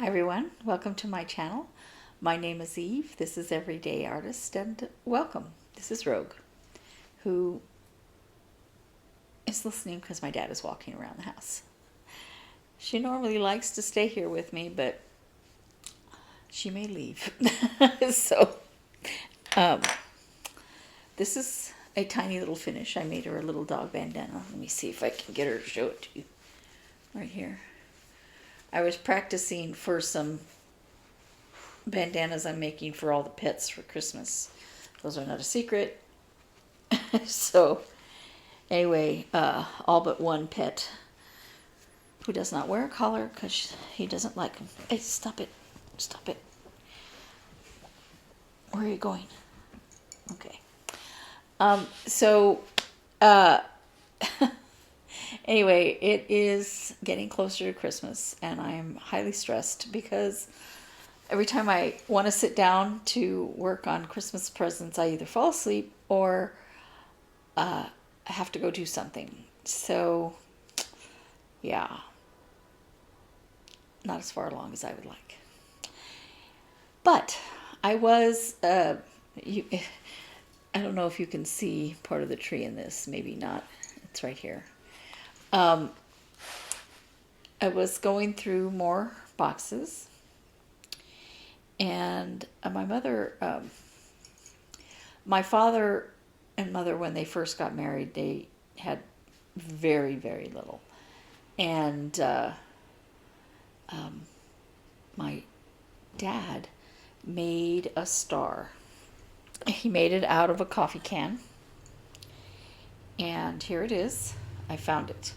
Hi everyone, welcome to my channel. My name is Eve, this is Everyday Artist, and welcome. This is Rogue, who is listening because my dad is walking around the house. She normally likes to stay here with me, but she may leave. So, um, this is a tiny little finish. I made her a little dog bandana. Let me see if I can get her to show it to you. Right here. I was practicing for some bandanas I'm making for all the pets for Christmas. Those are not a secret. So anyway, all but one pet who does not wear a collar because he doesn't like them. Hey, stop it. Stop it. Where are you going? Okay. So anyway, it is getting closer to Christmas and I'm highly stressed because every time I want to sit down to work on Christmas presents, I either fall asleep or I have to go do something. So, yeah, not as far along as I would like. But I was, I don't know if you can see part of the tree in this. Maybe not. It's right here. I was going through more boxes. And my father and mother, when they first got married, they had very, very little. And my dad made a star. He made it out of a coffee can. And here it is. I found it.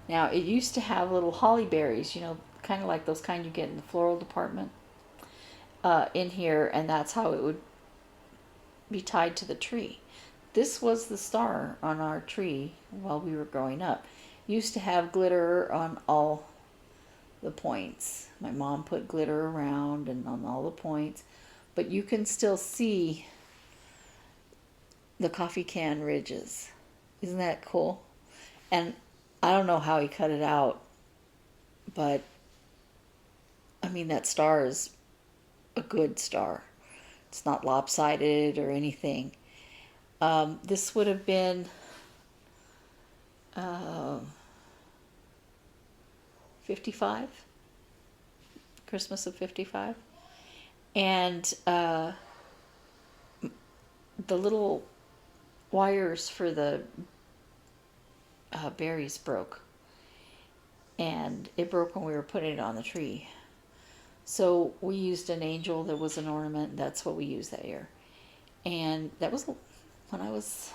Now, it used to have little holly berries, kind of like those kind you get in the floral department. In here, and that's how it would be tied to the tree. This was the star on our tree while we were growing up. Used to have glitter on all the points. My mom put glitter around and on all the points, but you can still see the coffee can ridges. Isn't that cool? And I don't know how he cut it out, but I mean, that star is a good star. It's not lopsided or anything. This would have been 55, Christmas of 55. And the little wires for the berries broke. And it broke when we were putting it on the tree. So we used an angel that was an ornament. That's what we used that year. And that was when I was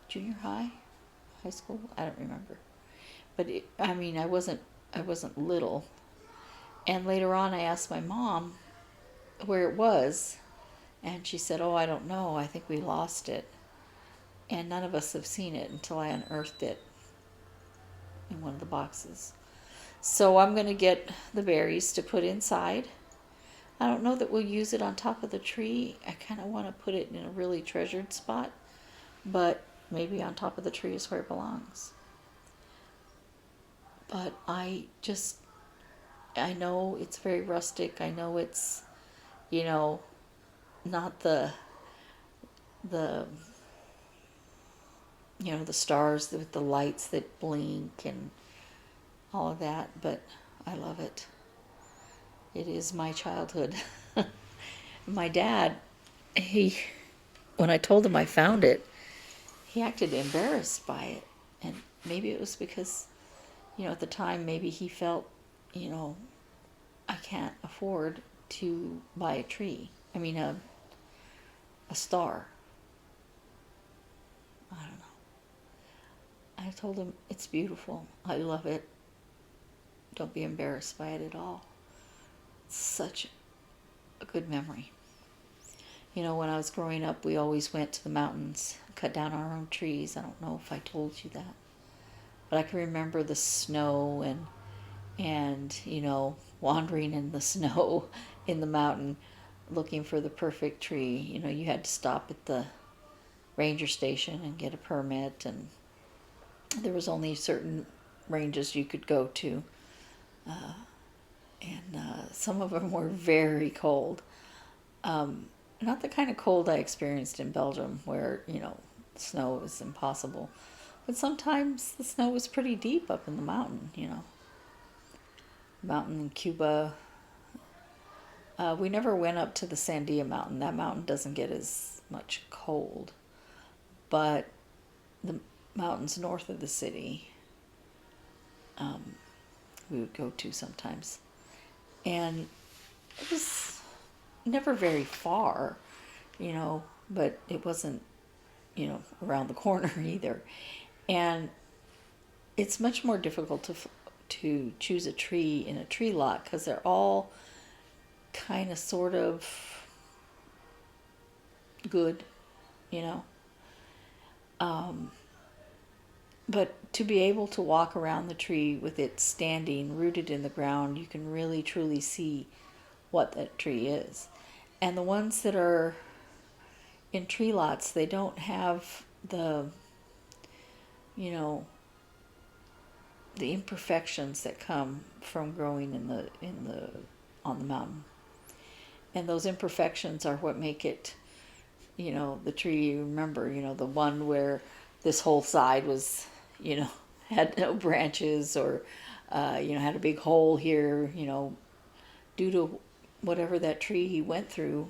junior high school. I don't remember. But I wasn't little. And later on I asked my mom where it was. And she said, "Oh, I don't know. I think we lost it." And none of us have seen it until I unearthed it in one of the boxes. So I'm going to get the berries to put inside. I don't know that we'll use it on top of the tree. I kind of want to put it in a really treasured spot, but maybe on top of the tree is where it belongs. But I know it's very rustic. I know it's, not the stars with the lights that blink and all of that, but I love it. It is my childhood. My dad, when I told him I found it, he acted embarrassed by it. And maybe it was because, at the time, maybe he felt, I can't afford to buy a tree. A star. I don't know. I told him, it's beautiful. I love it. Don't be embarrassed by it at all. It's such a good memory. When I was growing up, we always went to the mountains, cut down our own trees. I don't know if I told you that. But I can remember the snow and wandering in the snow in the mountain looking for the perfect tree. You had to stop at the ranger station and get a permit, and there was only certain ranges you could go to. and some of them were very cold. Not the kind of cold I experienced in Belgium where, snow was impossible. But sometimes the snow was pretty deep up in the mountain, Mountain in Cuba. We never went up to the Sandia Mountain. That mountain doesn't get as much cold. But the mountains north of the city, we would go to sometimes. And it was never very far, but it wasn't, around the corner either. And it's much more difficult to choose a tree in a tree lot because they're all kind of sort of good, you know. But to be able to walk around the tree with it standing rooted in the ground, you can really truly see what that tree is. And the ones that are in tree lots, they don't have the, the imperfections that come from growing on the mountain. And those imperfections are what make it, the tree you remember, the one where this whole side was, had no branches or, had a big hole here, due to whatever that tree he went through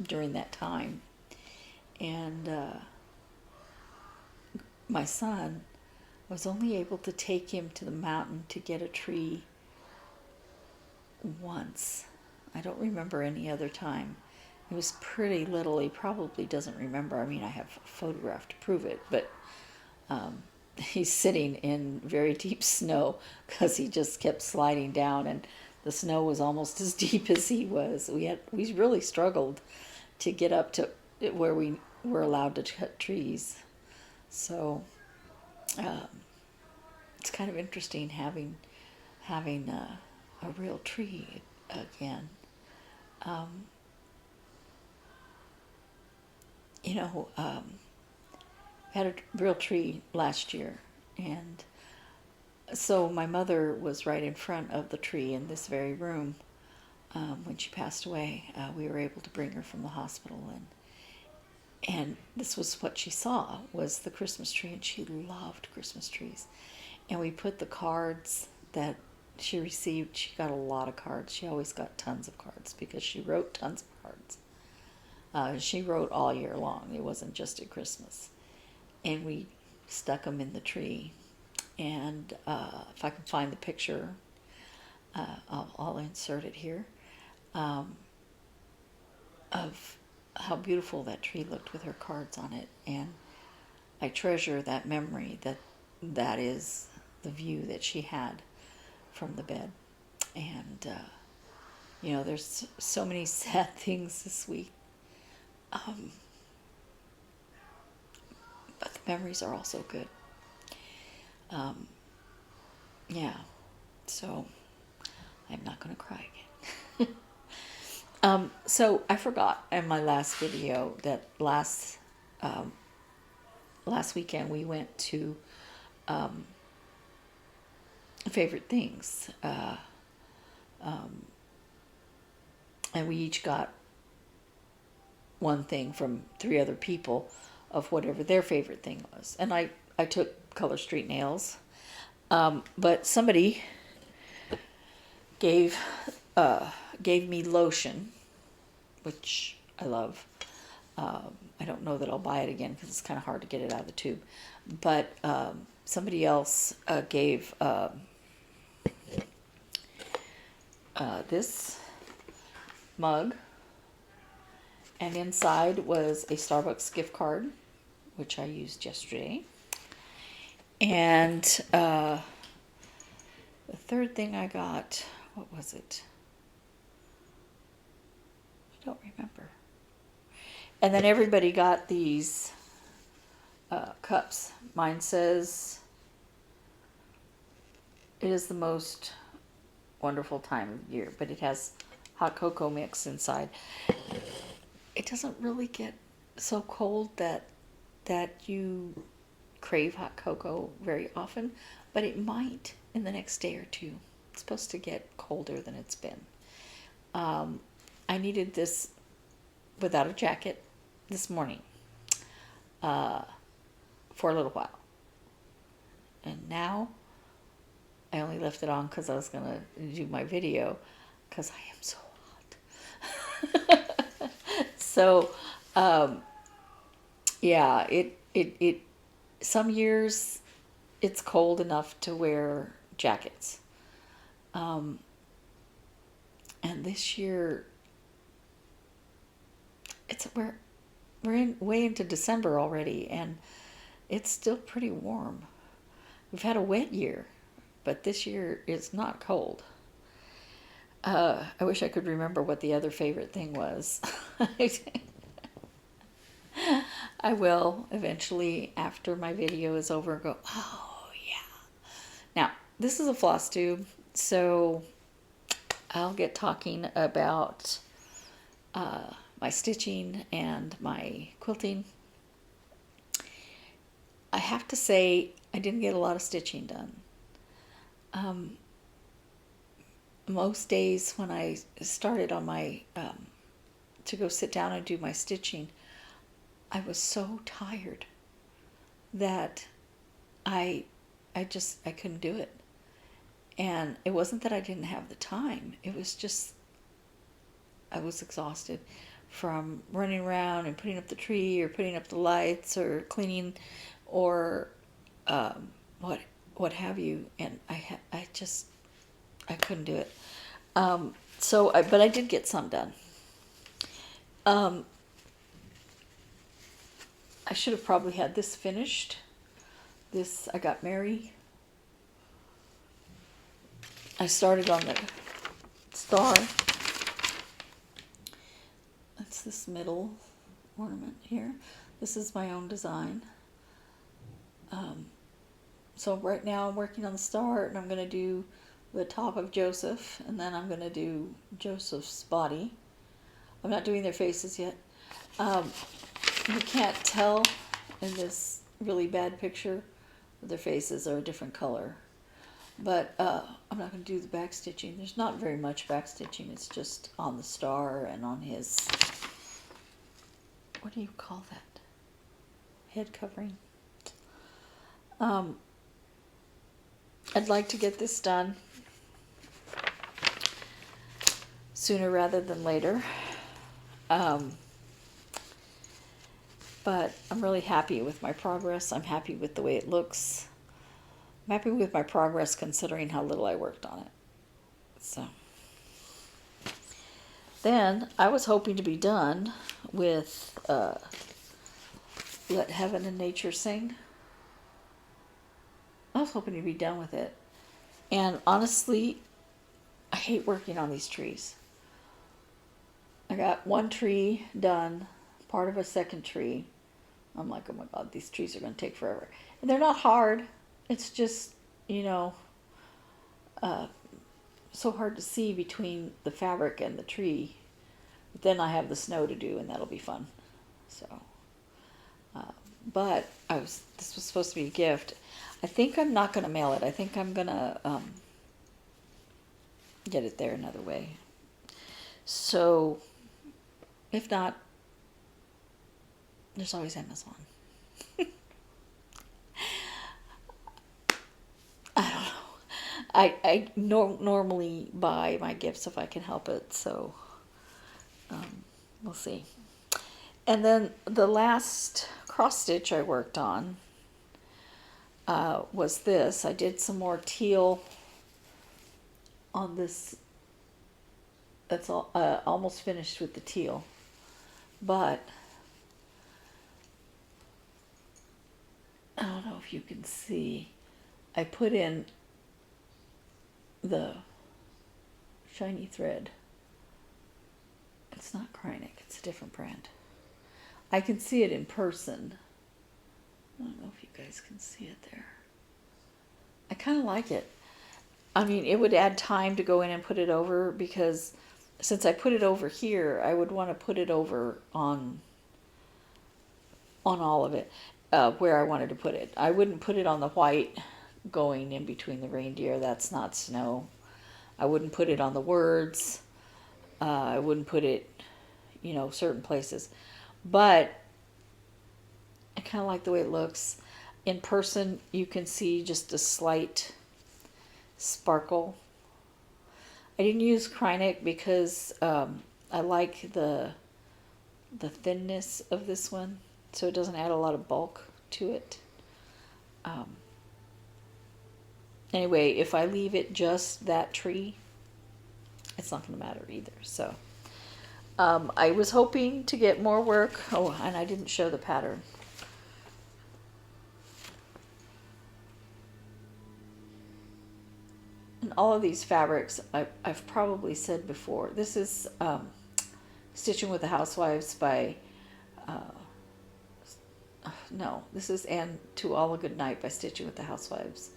during that time. And my son was only able to take him to the mountain to get a tree once. I don't remember any other time. He was pretty little. He probably doesn't remember. I mean, I have a photograph to prove it, but he's sitting in very deep snow because he just kept sliding down, and the snow was almost as deep as he was. We really struggled to get up to where we were allowed to cut trees. So it's kind of interesting having a real tree again. Had a real tree last year, and so my mother was right in front of the tree in this very room when she passed away. We were able to bring her from the hospital, and this was what she saw, was the Christmas tree, and she loved Christmas trees. And we put the cards that she received. She got a lot of cards. She always got tons of cards because she wrote tons of cards. She wrote all year long. It wasn't just at Christmas. And we stuck them in the tree. And if I can find the picture, I'll insert it here, of how beautiful that tree looked with her cards on it. And I treasure that memory, that is the view that she had from the bed. And, there's so many sad things this week. But the memories are also good. Yeah, so I'm not going to cry again. So I forgot in my last video that last weekend we went to favorite things, and we each got one thing from 3 other people of whatever their favorite thing was. And I took Color Street nails, but somebody gave me lotion, which I love. I don't know that I'll buy it again because it's kind of hard to get it out of the tube. But somebody else gave this mug, and inside was a Starbucks gift card, which I used yesterday. And the third thing I got, what was it? I don't remember. And then everybody got these cups. Mine says, "It is the most wonderful time of year," but it has hot cocoa mix inside. It doesn't really get so cold that you crave hot cocoa very often, but it might in the next day or two. supposed to get colder than it's been. I needed this without a jacket this morning for a little while. And now I only left it on because I was going to do my video because I am so hot. So, yeah, it some years it's cold enough to wear jackets. And this year we're way into December already, and it's still pretty warm. We've had a wet year, but this year it's not cold. I wish I could remember what the other favorite thing was. I will eventually, after my video is over, go, oh yeah. Now, this is a Flosstube, so I'll get talking about my stitching and my quilting. I have to say, I didn't get a lot of stitching done. Most days when I started on my, to go sit down and do my stitching, I was so tired that I couldn't do it. And it wasn't that I didn't have the time. It was just, I was exhausted from running around and putting up the tree or putting up the lights or cleaning or what have you. And I couldn't do it. But I did get some done. I should have probably had this finished. This, I got Mary. I started on the star. That's this middle ornament here. This is my own design. So right now I'm working on the star, and I'm going to do the top of Joseph, and then I'm going to do Joseph's body. I'm not doing their faces yet. You can't tell in this really bad picture that their faces are a different color. But I'm not going to do the back stitching. There's not very much back stitching. It's just on the star and on his, what do you call that? Head covering. I'd like to get this done sooner rather than later. But I'm really happy with my progress. I'm happy with the way it looks. I'm happy with my progress considering how little I worked on it. So then I was hoping to be done with Let Heaven and Nature Sing. I was hoping to be done with it. And honestly, I hate working on these trees. I got one tree done, part of a second tree. I'm like, oh my God, these trees are going to take forever. And they're not hard. It's just, so hard to see between the fabric and the tree. But then I have the snow to do, and that'll be fun. So, but this was supposed to be a gift. I think I'm not going to mail it. I think I'm going to get it there another way. So, if not, there's always Amazon. I don't know. I normally buy my gifts if I can help it, so we'll see. And then the last cross stitch I worked on was this. I did some more teal on this. That's all, almost finished with the teal, but I don't know if you can see. I put in the shiny thread. It's not Kreinik, it's a different brand. I can see it in person. I don't know if you guys can see it there. I kind of like it. I mean, it would add time to go in and put it over, because since I put it over here, I would want to put it over on all of it, where I wanted to put it. I wouldn't put it on the white going in between the reindeer. That's not snow. I wouldn't put it on the words. I wouldn't put it, certain places. But I kind of like the way it looks. In person, you can see just a slight sparkle. I didn't use Krynic because I like the thinness of this one, so it doesn't add a lot of bulk to it. Anyway, if I leave it just that tree, it's not going to matter either. So I was hoping to get more work. Oh, and I didn't show the pattern. And all of these fabrics, I've probably said before. This is Stitching with the Housewives by, no, this is And to All a Good Night by Stitching with the Housewives.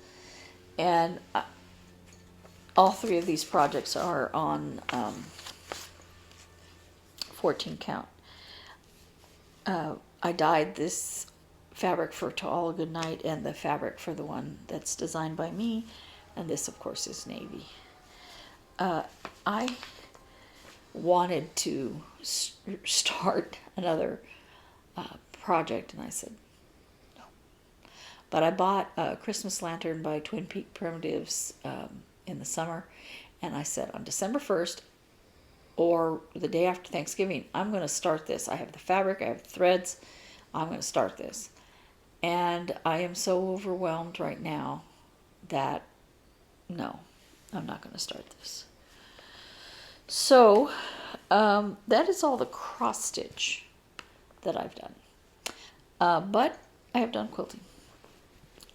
And all three of these projects are on 14 count. I dyed this fabric for To All a Good Night and the fabric for the one that's designed by me. And this, of course, is navy. I wanted to start another project, and I said no. But I bought a Christmas lantern by Twin Peak Primitives in the summer, and I said on December 1st or the day after Thanksgiving, I'm going to start this. I have the fabric, I have the threads, I'm going to start this. And I am so overwhelmed right now that no, I'm not going to start this. So that is all the cross stitch that I've done. But I have done quilting.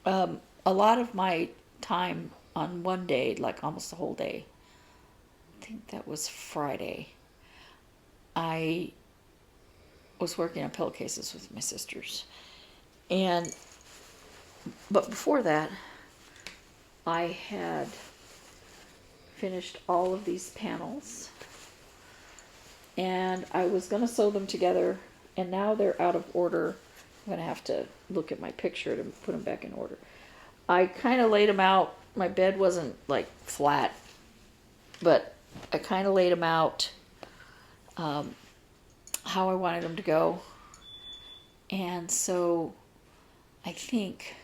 A lot of my time on one day, like almost the whole day, I think that was Friday, I was working on pillowcases with my sisters. But before that, I had finished all of these panels, and I was going to sew them together, and now they're out of order. I'm going to have to look at my picture to put them back in order. I kind of laid them out. My bed wasn't like flat, but I kind of laid them out how I wanted them to go. And so I think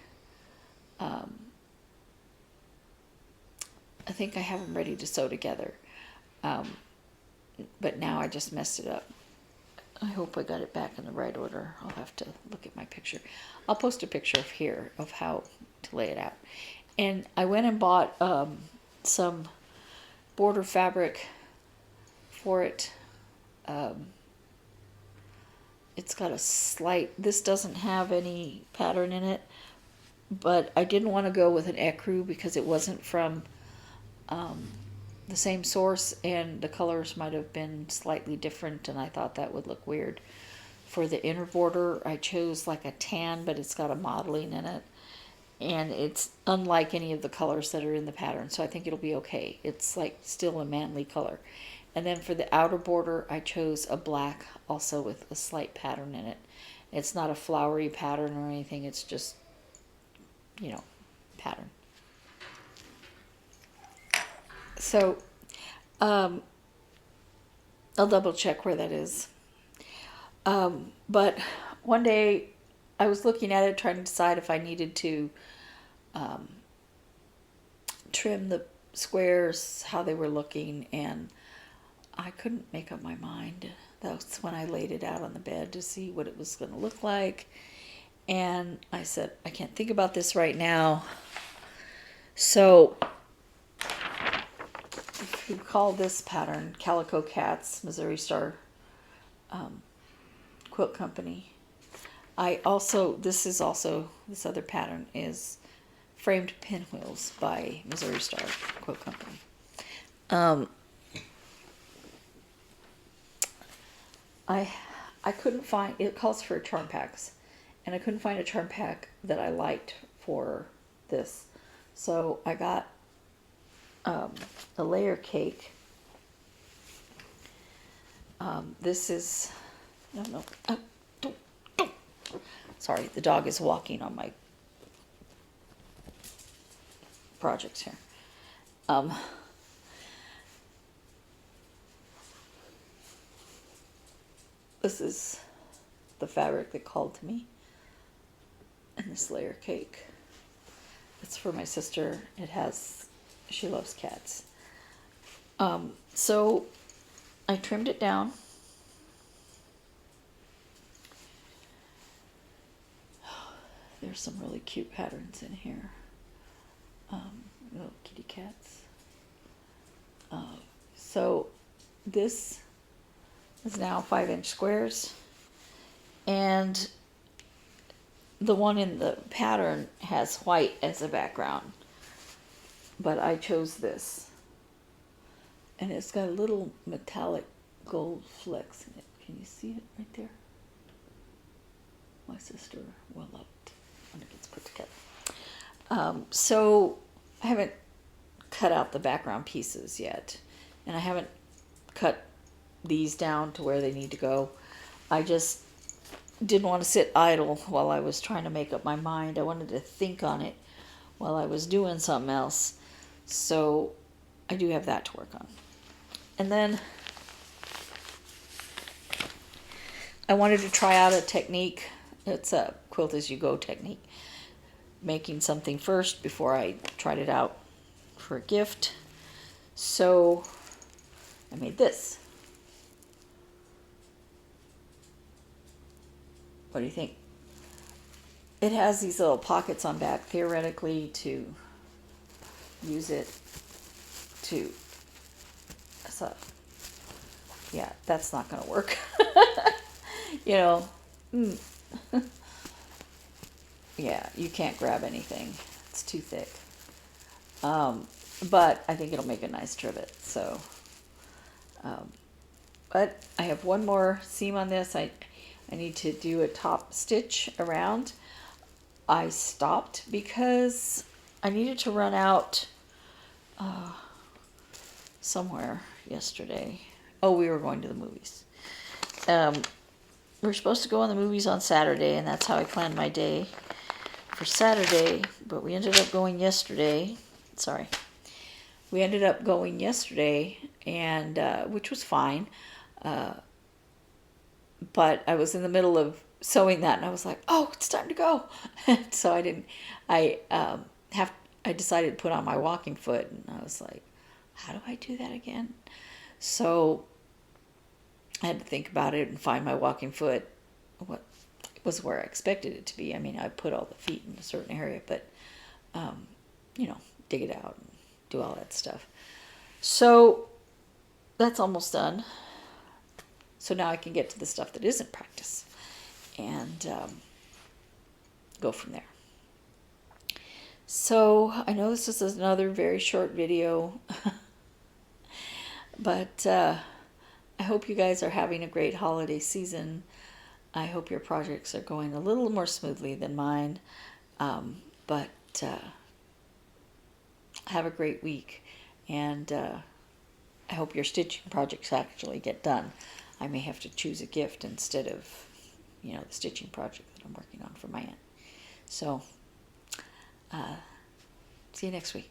I have them ready to sew together. But now I just messed it up. I hope I got it back in the right order. I'll have to look at my picture. I'll post a picture of here of how to lay it out. And I went and bought some border fabric for it. It's got a slight, this doesn't have any pattern in it, but I didn't want to go with an ecru because it wasn't from the same source, and the colors might have been slightly different, and I thought that would look weird. For the inner border, I chose like a tan, but it's got a modeling in it, and it's unlike any of the colors that are in the pattern, so I think it'll be okay. It's like still a manly color. And then for the outer border, I chose a black also with a slight pattern in it. It's not a flowery pattern or anything, it's just, pattern. So, I'll double check where that is. But one day I was looking at it, trying to decide if I needed to trim the squares, how they were looking, and I couldn't make up my mind. That's when I laid it out on the bed to see what it was going to look like. And I said, I can't think about this right now. So if you call this pattern Calico Cats, Missouri Star Quilt Company. This other pattern is Framed Pinwheels by Missouri Star Quilt Company. I couldn't find, it calls for charm packs, and I couldn't find a charm pack that I liked for this. So I got a layer cake. This is, no, don't. Sorry, the dog is walking on my projects here. This is the fabric that called to me. And this layer cake. It's for my sister. She loves cats. So I trimmed it down. There's some really cute patterns in here. Little kitty cats. So this is now 5-inch squares, and the one in the pattern has white as a background, but I chose this, and it's got a little metallic gold flecks in it. Can you see it right there? My sister will love it when it gets put together. So I haven't cut out the background pieces yet, and I haven't cut these down to where they need to go. I just didn't want to sit idle while I was trying to make up my mind. I wanted to think on it while I was doing something else. So I do have that to work on. And then I wanted to try out a technique. It's a quilt as you go technique. Making something first before I tried it out for a gift. So I made this. What do you think? It has these little pockets on back, theoretically, to use it to... So, yeah, that's not going to work. You know, yeah, you can't grab anything. It's too thick. But I think it'll make a nice trivet. So, but I have one more seam on this. I need to do a top stitch around. I stopped because I needed to run out somewhere yesterday. Oh, we were going to the movies. We were supposed to go in the movies on Saturday, and that's how I planned my day for Saturday, but we ended up going yesterday. Sorry. We ended up going yesterday, and which was fine. But I was in the middle of sewing that, and I was like, "Oh, it's time to go!" So I didn't. I decided to put on my walking foot, and I was like, "How do I do that again?" So I had to think about it and find my walking foot. What was where I expected it to be. I mean, I put all the feet in a certain area, but dig it out and do all that stuff. So that's almost done. So now I can get to the stuff that isn't practice and go from there. So I know this is another very short video, but I hope you guys are having a great holiday season. I hope your projects are going a little more smoothly than mine, but have a great week, and I hope your stitching projects actually get done. I may have to choose a gift instead of, the stitching project that I'm working on for my aunt. So, see you next week.